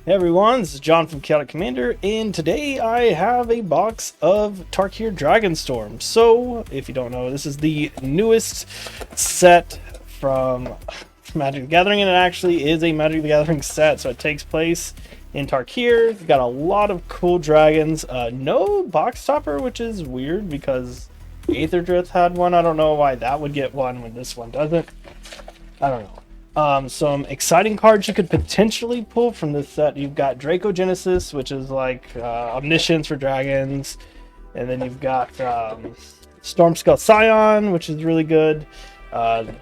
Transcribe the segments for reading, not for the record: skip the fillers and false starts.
Hey everyone, this is John from Chaotic Commander, and today I have a box of Tarkir Dragonstorm. So, if you don't know, this is the newest set from Magic the Gathering, and it actually is a Magic the Gathering set, so it takes place in Tarkir. It's got a lot of cool dragons. No box topper, which is weird because Aetherdrift had one. I don't know why that would get one when this one doesn't. I don't know. Some exciting cards you could potentially pull from this set. You've got Dracogenesis, which is like omniscience for dragons, and then you've got Stormskull Scion, which is really good.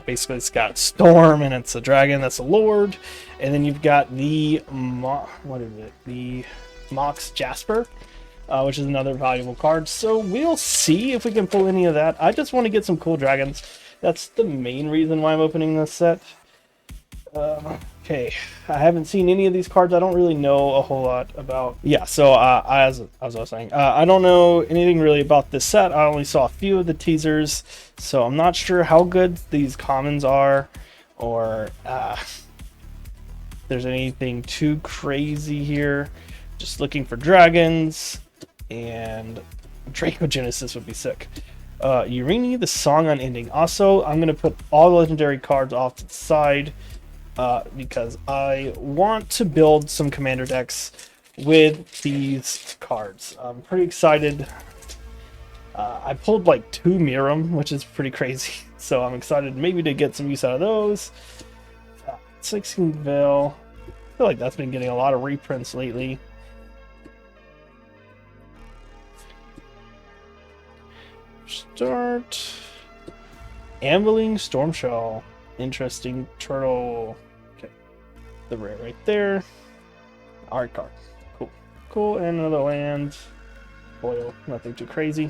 Basically, it's got Storm, and it's a dragon that's a lord. And then you've got the the Mox Jasper, which is another valuable card. So we'll see if we can pull any of that. I just want to get some cool dragons. That's the main reason why I'm opening this set. Okay, I haven't seen any of these cards. I don't really know a whole lot about. Yeah, so as I was saying, I don't know anything really about this set. I only saw a few of the teasers, so I'm not sure how good these commons are, or there's anything too crazy here. Just looking for dragons, and Dracogenesis would be sick. Urini, the Song Unending. Also, I'm going to put all the legendary cards off to the side because I want to build some commander decks with these cards. I'm pretty excited. I pulled like 2 Miram, which is pretty crazy. So I'm excited maybe to get some use out of those. 16 Veil. I feel like that's been getting a lot of reprints lately. Start. Ambling Stormshell. Interesting turtle. Okay. The rare right there. Art card. Cool. Cool. And another land. Foil. Nothing too crazy.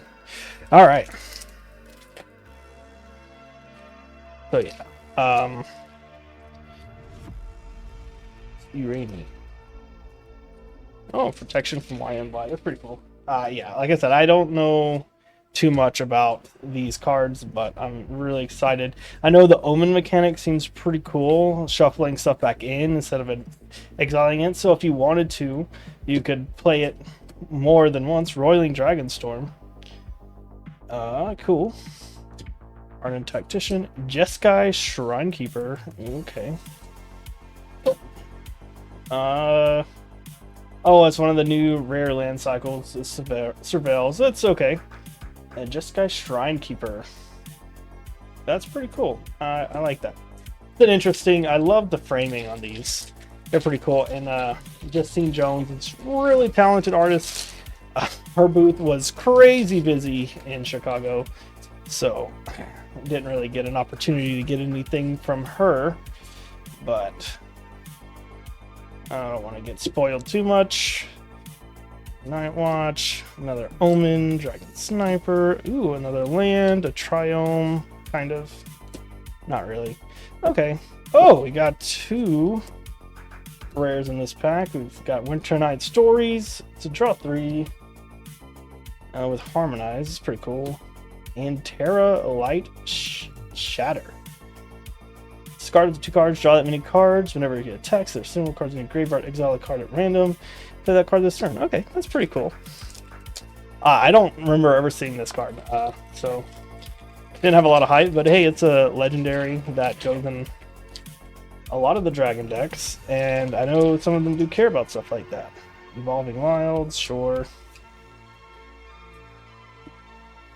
Alright. So yeah. Urani. Oh, protection from YMY. That's pretty cool. Yeah, like I said, I don't know too much about these cards, but I'm really excited. I know the Omen mechanic seems pretty cool, shuffling stuff back in instead of exiling it. So if you wanted to, you could play it more than once. Roiling Dragonstorm. Cool. Ardent Tactician. Jeskai Shrinekeeper. Okay. Oh, it's one of the new rare land cycles. It's Surveils. That's okay. And Jeskai Shrinekeeper. That's pretty cool. I like that. It's interesting. I love the framing on these. They're pretty cool. And Justine Jones, it's really talented artist. Her booth was crazy busy in Chicago, so didn't really get an opportunity to get anything from her. But I don't want to get spoiled too much. Night Watch, another Omen, Dragon Sniper, ooh, another land, a Triome, kind of. Not really. Okay. Oh, we got 2 rares in this pack. We've got Winter Night Stories. It's a draw 3 with Harmonize. It's pretty cool. And Terra Light Shatter. Discard the 2 cards, draw that many cards. Whenever you get attacks, there's similar cards in your graveyard. Exile a card at random. Play that card this turn. Okay, that's pretty cool. I don't remember ever seeing this card, so didn't have a lot of hype, but hey, it's a legendary that goes in a lot of the dragon decks, and I know some of them do care about stuff like that. Evolving Wilds, sure.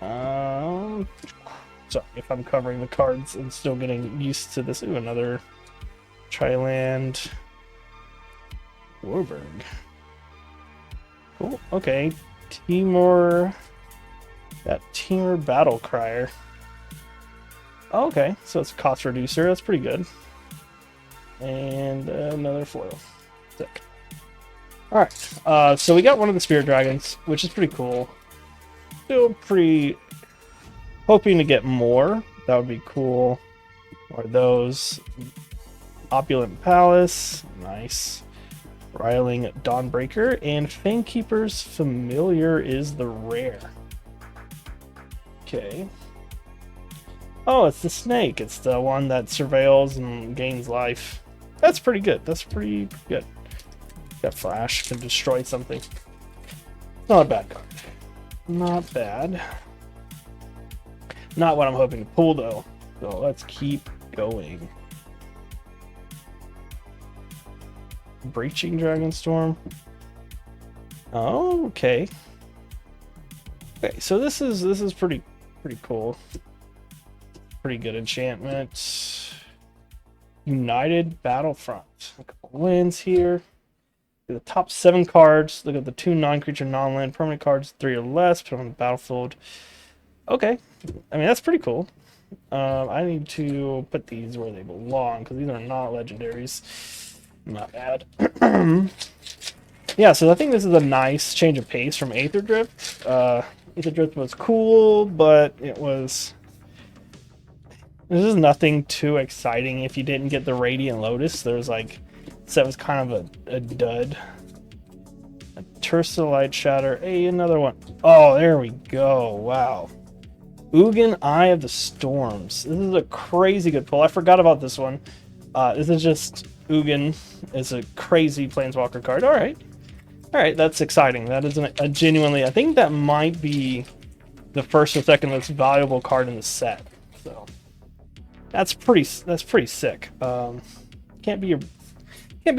Sorry if I'm covering the cards and still getting used to this. Ooh, another Triland Warburg. Cool. Okay. Timur. That Timur Battle Crier. Oh, okay. So it's a cost reducer. That's pretty good. And another foil. Sick. Alright. So we got one of the Spirit Dragons, which is pretty cool. Still pretty hoping to get more. That would be cool. Or those. Opulent Palace. Nice. Riling Dawnbreaker, and Famekeeper's Familiar is the rare. Okay. Oh, it's the snake. It's the one that surveils and gains life. That's pretty good. That's pretty good. Got flash, can destroy something. Not a bad card. Not bad. Not what I'm hoping to pull though. So let's keep going. Breaching Dragonstorm. Oh, okay. Okay, so this is pretty cool. Pretty good enchantment. United Battlefront. A couple wins here. The top 7 cards. Look at the 2 non-creature, non-land permanent cards, 3 or less, put on the battlefield. Okay, I mean that's pretty cool. I need to put these where they belong because these are not legendaries. Not bad. Yeah, so I think this is a nice change of pace from Aether Drift. Aether Drift was cool, but it was... This is nothing too exciting if you didn't get the Radiant Lotus. There's like... So that was kind of a dud. A Tercellite Shatter. Hey, another one. Oh, there we go. Wow. Ugin, Eye of the Storms. This is a crazy good pull. I forgot about this one. This is just... Ugin is a crazy Planeswalker card. Alright. Alright, that's exciting. That is a genuinely... I think that might be the first or second most valuable card in the set. So... That's pretty sick. Can't be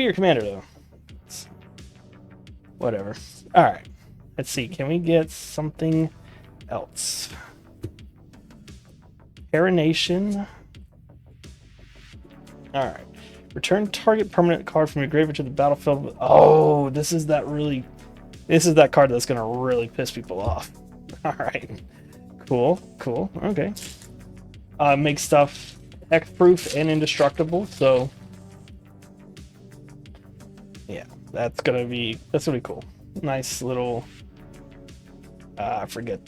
your commander though. Whatever. All right. Let's see. Can we get something else? Parination. All right. Return target permanent card from your graveyard to the battlefield. Oh, this is that card that's gonna really piss people off. All right. Cool. Cool. Okay. Makes stuff X-proof and indestructible, so yeah, that's gonna be cool. Nice little I forget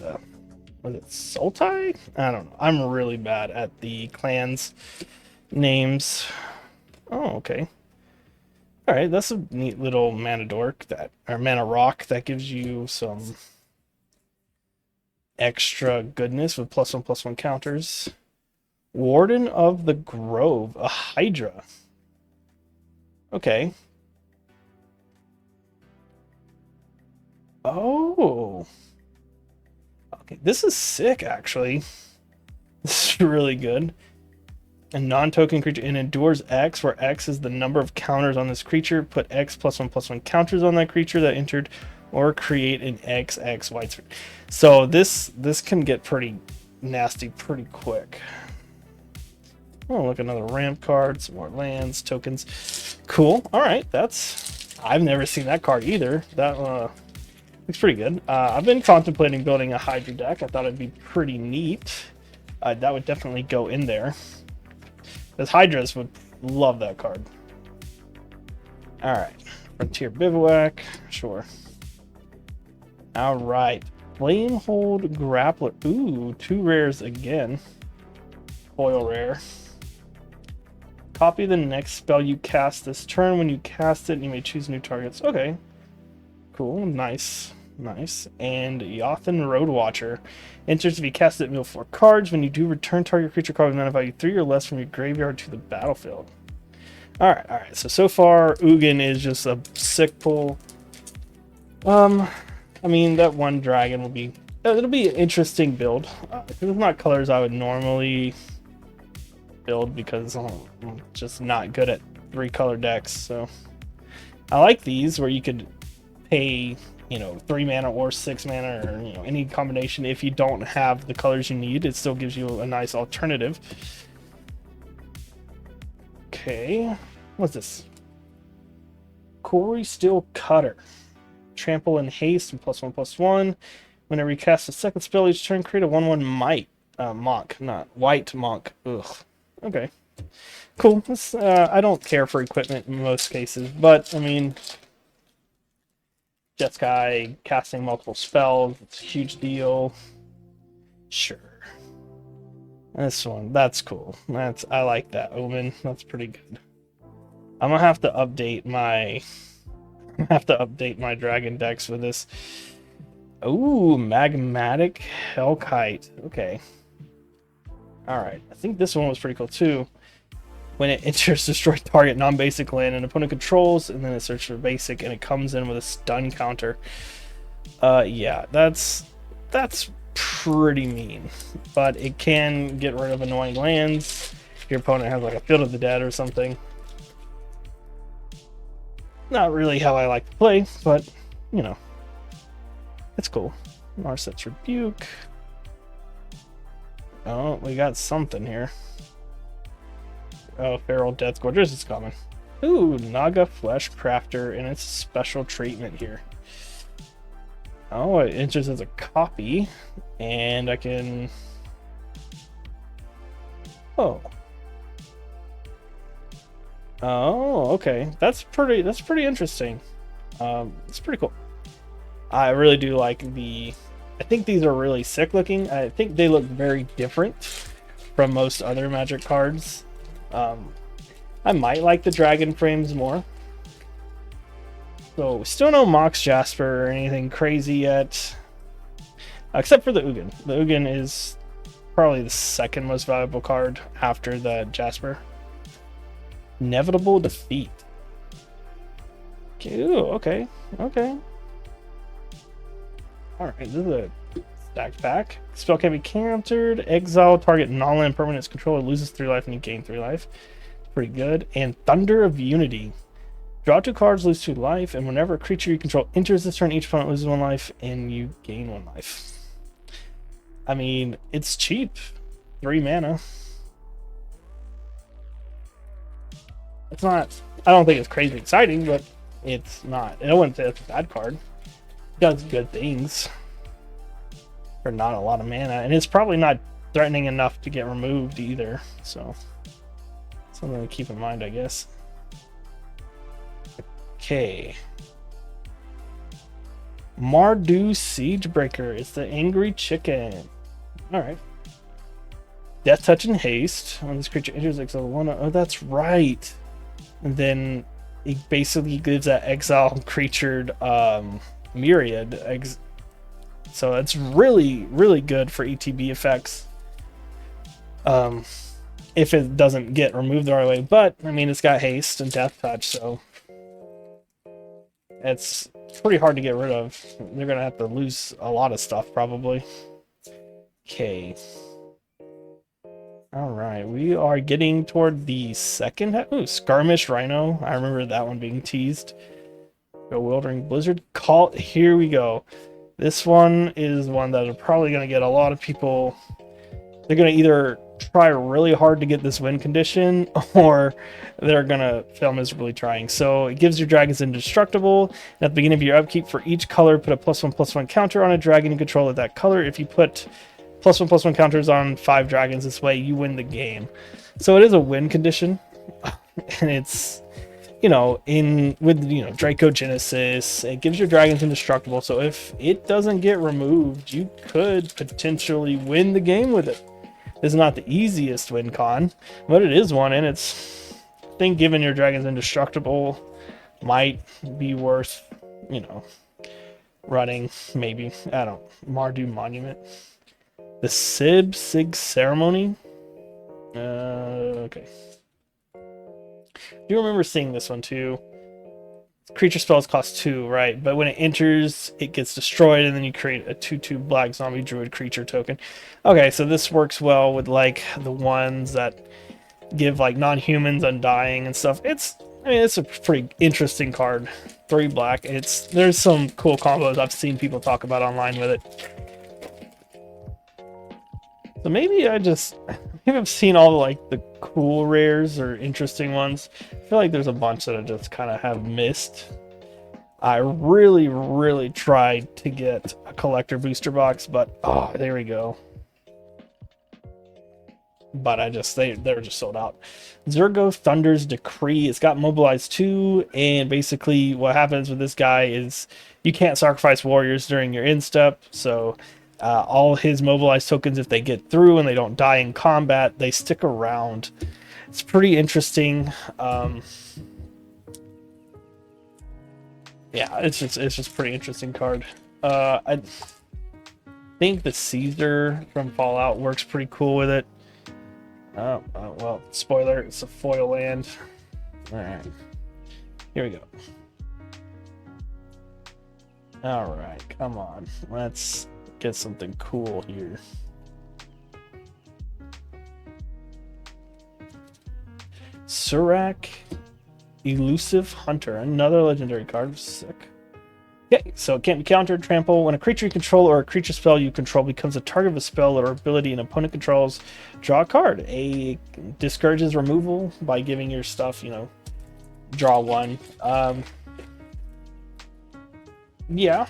was it Sultai? I don't know. I'm really bad at the clans names. Oh, okay. Alright, that's a neat little mana rock that gives you some extra goodness with +1/+1 counters. Warden of the Grove, a Hydra. Okay. Oh. Okay, this is sick, actually. This is really good. A non-token creature, and endures X, where X is the number of counters on this creature. Put X +1/+1 counters on that creature that entered, or create an XX white sphere. So this can get pretty nasty pretty quick. Oh, look, another ramp card, some more lands, tokens. Cool. All right, I've never seen that card either. That looks pretty good. I've been contemplating building a Hydra deck. I thought it'd be pretty neat. That would definitely go in there. Because Hydras would love that card. All right, Frontier Bivouac, sure. All right, Flamehold Grappler. Ooh, 2 rares again. Foil rare. Copy the next spell you cast this turn. When you cast it, you may choose new targets. Okay. Cool. Nice. Nice. And Yothan Roadwatcher. Enters to be cast at mill 4 cards. When you do, return target creature card with mana value 3 or less from your graveyard to the battlefield. Alright, alright. So far, Ugin is just a sick pull. I mean, that one dragon will be... It'll be an interesting build. It's not colors I would normally... build because I'm just not good at 3-color decks. So I like these where you could pay 3 mana or 6 mana or any combination. If you don't have the colors you need, it still gives you a nice alternative. Okay, what's this? Quarry Steel Cutter. Trample and haste and +1/+1. Whenever you cast a second spell each turn, create a 1/1 monk, not white monk. Ugh. Okay, cool. This, I don't care for equipment in most cases, but I mean, Jeskai casting multiple spells, it's a huge deal. Sure. This one, that's cool. I like that Omen. That's pretty good. I'm gonna have to update my dragon decks with this. Ooh, Magmatic Hellkite. Okay. Alright, I think this one was pretty cool too. When it enters, destroy target non-basic land and opponent controls, and then it searches for basic, and it comes in with a stun counter. Yeah, that's pretty mean, but it can get rid of annoying lands. Your opponent has like a Field of the Dead or something. Not really how I like to play, but you know, it's cool. Narset's Rebuke. Oh, we got something here. Oh, Feral Death Gorgeous is coming. Ooh, Naga Flesh Crafter, and it's special treatment here. Oh, it enters as a copy, and I can... Oh. Oh, okay. That's pretty interesting. It's pretty cool. I really do like the... I think these are really sick looking. I think they look very different from most other Magic cards. I might like the dragon frames more. So still no Mox Jasper or anything crazy yet, except for the Ugin. The Ugin is probably the second most valuable card after the Jasper. Inevitable Defeat. Ooh, okay. Alright, this is a stacked pack. Spell can be countered. Exile target non-land permanent's controller loses 3 life and you gain 3 life. Pretty good. And Thunder of Unity. Draw 2 cards, lose 2 life, and whenever a creature you control enters this turn, each opponent loses 1 life and you gain 1 life. I mean, it's cheap. 3 mana. It's not... I don't think it's crazy exciting, but it's not. I wouldn't say it's a bad card. It does good things for not a lot of mana, and it's probably not threatening enough to get removed either, so something to keep in mind, I guess. Okay. Mardu Siegebreaker. It's the Angry Chicken. Alright. Death Touch and Haste. When this creature enters exile 1. Oh, that's right. And then it basically gives that exile creatured Myriad. So it's really, really good for ETB effects. If it doesn't get removed the right way. But, I mean, it's got haste and death touch, so it's pretty hard to get rid of. They're going to have to lose a lot of stuff, probably. Okay. Alright, we are getting toward the second... Ooh, Skirmish Rhino. I remember that one being teased. Bewildering Blizzard. Call. Here we go. This one is one that are probably going to get a lot of people... They're going to either try really hard to get this win condition, or they're going to fail miserably trying. So it gives your dragons indestructible. And at the beginning of your upkeep, for each color, put a +1/+1 counter on a dragon you control of that color. If you put +1/+1 counters on 5 dragons this way, you win the game. So it is a win condition. And it's, you know, with Draco Genesis, it gives your dragons indestructible. So if it doesn't get removed, you could potentially win the game with it. It's not the easiest win con, but it is one, and it's, I think, giving your dragons indestructible might be worth, running, maybe. I don't. Mardu Monument. The Sig Ceremony. Okay. Do you remember seeing this one too? Creature spells cost 2, right? But when it enters, it gets destroyed, and then you create a 2/2 black zombie druid creature token. Okay, so this works well with like the ones that give like non-humans undying and stuff. It's a pretty interesting card. 3 black. There's some cool combos I've seen people talk about online with it. So maybe I've seen all the cool rares or interesting ones. I feel like there's a bunch that I just kind of have missed. I really, really tried to get a collector booster box, but there we go. But they're just sold out. Zergo Thunder's Decree. It's got Mobilize 2, and basically what happens with this guy is you can't sacrifice warriors during your end step, so all his mobilized tokens, if they get through and they don't die in combat, they stick around. It's pretty interesting. Yeah, it's just pretty interesting card. I think the Caesar from Fallout works pretty cool with it. Oh, well, spoiler, it's a foil land. Alright. Here we go. Alright, come on. Let's get something cool here. Surak, Elusive Hunter, another legendary card. Sick. Okay, so it can't be countered. Trample. When a creature you control or a creature spell you control becomes a target of a spell or ability an opponent controls, draw a card. A discourages removal by giving your stuff, you know, draw one. Yeah,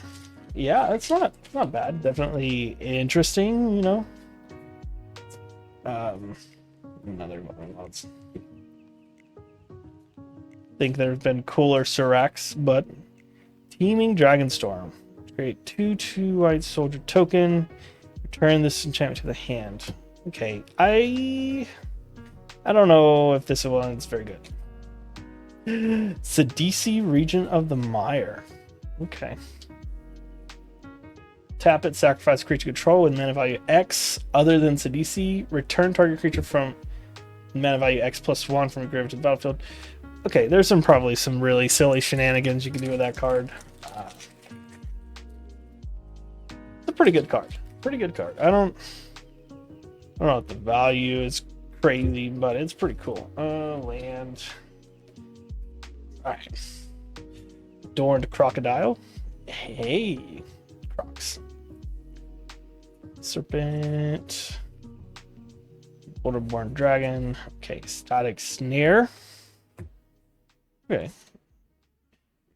it's not bad. Definitely interesting, you know. Another one. Let's think there's been cooler Suraks, but Teeming Dragonstorm. Create 2/2 white soldier token. Return this enchantment to the hand. Okay, I don't know if this one's very good. Sidisi, Regent of the Mire. Okay. Tap it, sacrifice creature control with mana value X other than Sidisi. Return target creature from mana value X +1 from your graveyard to the battlefield. Okay, there's probably some really silly shenanigans you can do with that card. It's a pretty good card. I don't know if the value is crazy, but it's pretty cool. Land. Alright. Adorned Crocodile. Hey, Crocs. Serpent. Borderborn Dragon. Okay, Static Snare. Okay.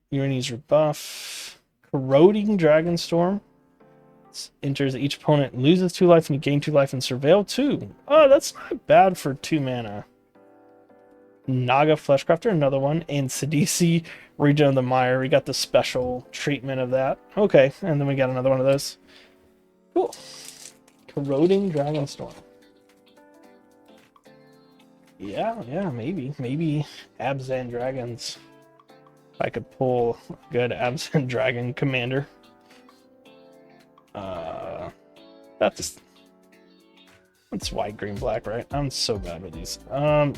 Uranus rebuff. Corroding Dragonstorm. Enters each opponent, loses 2 life, and you gain 2 life and surveil 2. Oh, that's not bad for 2 mana. Naga Fleshcrafter, another one. And Sidisi, Regent of the Mire. We got the special treatment of that. Okay, and then we got another one of those. Cool. Corroding Dragonstorm. Yeah, maybe Abzan Dragons. If I could pull a good Abzan Dragon commander. That's white, green, black, right? I'm so bad with these.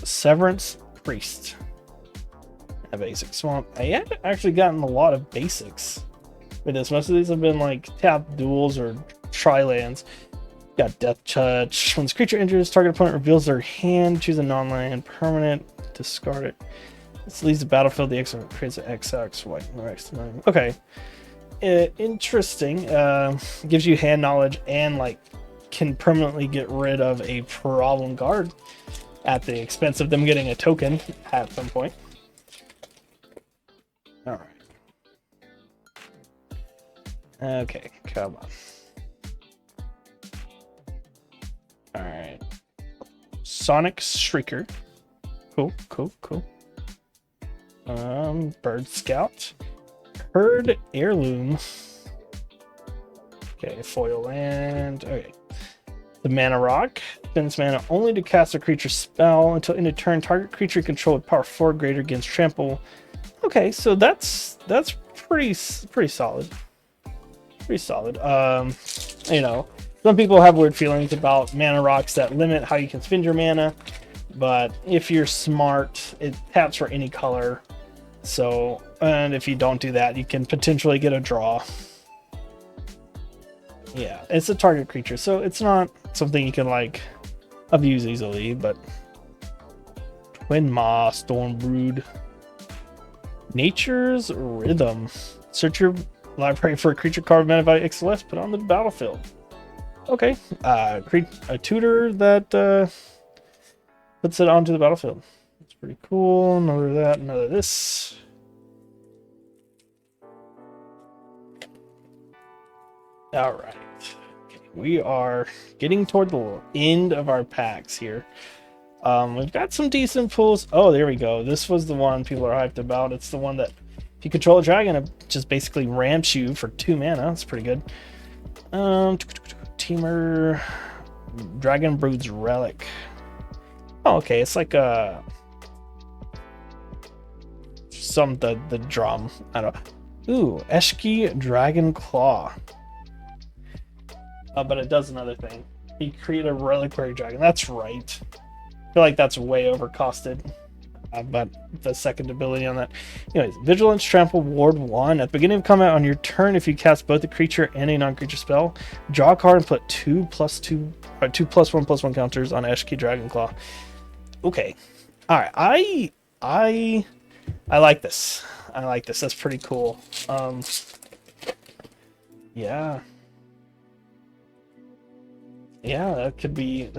Severance Priest. A basic swamp. I haven't actually gotten a lot of basics with this. Most of these have been like tap duels or tri-lands. Got Death Touch. When this creature enters, target opponent reveals their hand. Choose a non-land permanent. Discard it. This leaves the battlefield. The X creates an XX white. Okay. Interesting. Gives you hand knowledge and like can permanently get rid of a problem card at the expense of them getting a token at some point. All right. Okay, come on. All right. Sonic Shrieker. Cool. Bird Scout. Herd Heirloom. Okay, foil land. Okay. The Mana Rock. Spends mana only to cast a creature spell until end of turn. Target creature controlled with power 4 greater against trample. Okay, so that's pretty solid. Pretty solid. You know, some people have weird feelings about mana rocks that limit how you can spend your mana, but if you're smart, it taps for any color. So, and if you don't do that, you can potentially get a draw. Yeah, it's a target creature, so it's not something you can like abuse easily, but Twin Maw, Stormbrood. Nature's Rhythm. Search your library for a creature card mana value XLS, put on the battlefield. Okay, a tutor that puts it onto the battlefield. That's pretty cool. Another of that, another of this. All right. Okay, we are getting toward the end of our packs here. We've got some decent pulls. Oh, there we go. This was the one people are hyped about. It's the one that if you control a dragon, it just basically ramps you for 2 mana. That's pretty good. Teamer Dragon Brood's Relic. Oh, okay. It's like the drum. I don't know. Ooh, Eshki Dragon Claw. But it does another thing. You create a reliquary dragon. That's right. feel like that's way overcosted. But the second ability on that. Anyways, Vigilance, Trample, Ward 1. At the beginning of combat on your turn, if you cast both a creature and a non-creature spell, draw a card and put 2+1/+1 counters on Eshki Dragonclaw. Okay. Alright, I like this. I like this. That's pretty cool. Yeah. Yeah, that could be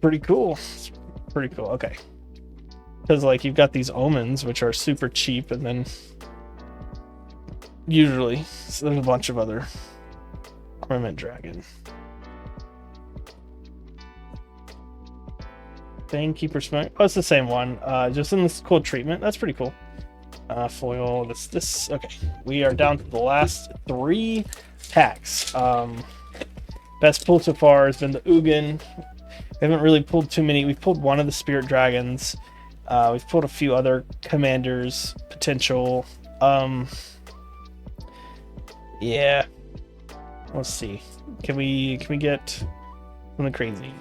pretty cool. It's pretty cool. Okay. Because, like, you've got these omens, which are super cheap, and then usually so there's a bunch of other Armament Dragon. Banekeeper Smoke. Oh, it's the same one. Just in this cool treatment. That's pretty cool. Foil. This. Okay. We are down to the last 3 packs. Best pull so far has been the Ugin. We haven't really pulled too many. We've pulled one of the Spirit Dragons. We've pulled a few other commanders potential. Yeah. Let's see. Can we get something crazy?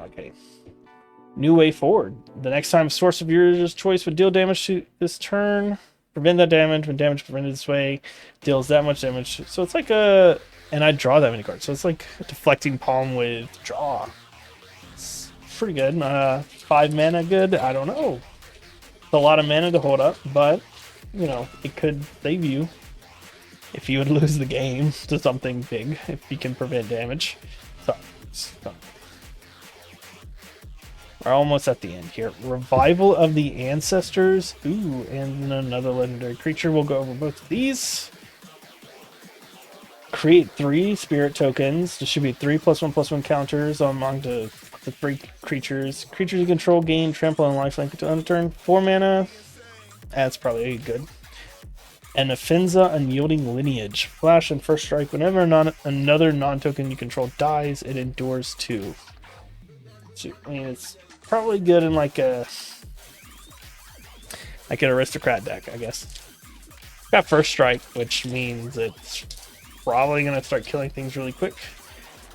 Okay. New way forward. The next time source of your choice would deal damage to this turn, prevent that damage. When damage prevented this way, deals that much damage. So it's like a, and I draw that many cards. So it's like a deflecting palm with draw. Pretty good. 5 mana good? I don't know. It's a lot of mana to hold up, but, you know, it could save you if you would lose the game to something big, if you can prevent damage. So. We're almost at the end here. Revival of the Ancestors. Ooh, and another legendary creature. We'll go over both of these. Create 3 spirit tokens. Distribute 3+1/+1 counters among the 3 creatures. Creatures you control gain trample and lifelink until end of turn. 4 mana. That's probably good. And Affinza, Unyielding Lineage. Flash and first strike. Whenever another non-token you control dies, it endures 2. So, I mean, it's probably good in like an aristocrat deck, I guess. Got first strike, which means it's probably gonna start killing things really quick.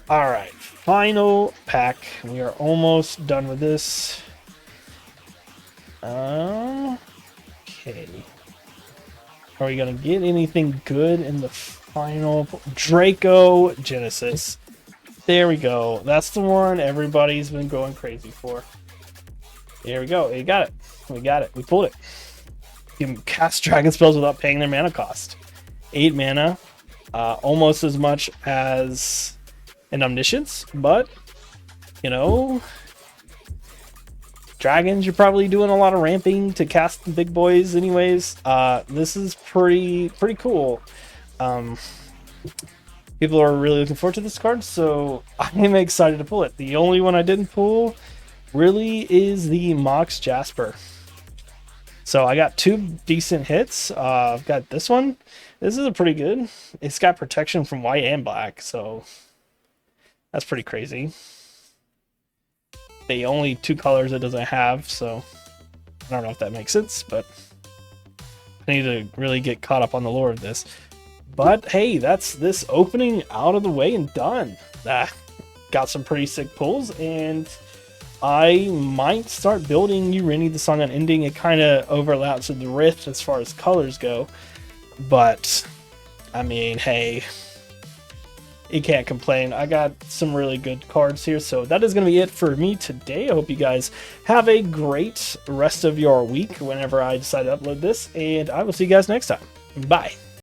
All right, final pack. We are almost done with this. Okay. Are we gonna get anything good in the final? Draco Genesis. There we go. That's the one everybody's been going crazy for. There we go. We got it. We got it. We pulled it. You can cast dragon spells without paying their mana cost. 8 mana. Almost as much as an Omniscience, but, you know, dragons, you're probably doing a lot of ramping to cast the big boys anyways. This is pretty cool. People are really looking forward to this card, so I'm excited to pull it. The only one I didn't pull really is the Mox Jasper. So I got 2 decent hits. I've got this one. This is a pretty good. It's got protection from white and black, so that's pretty crazy. The only 2 colors it doesn't have, so I don't know if that makes sense, but I need to really get caught up on the lore of this. But hey, that's this opening out of the way and done. Got some pretty sick pulls, and I might start building Urini the Song Unending. It kind of overlaps with the Rift as far as colors go, but I mean, hey, you can't complain. I got some really good cards here, so that is going to be it for me today. I hope you guys have a great rest of your week whenever I decide to upload this, and I will see you guys next time. Bye.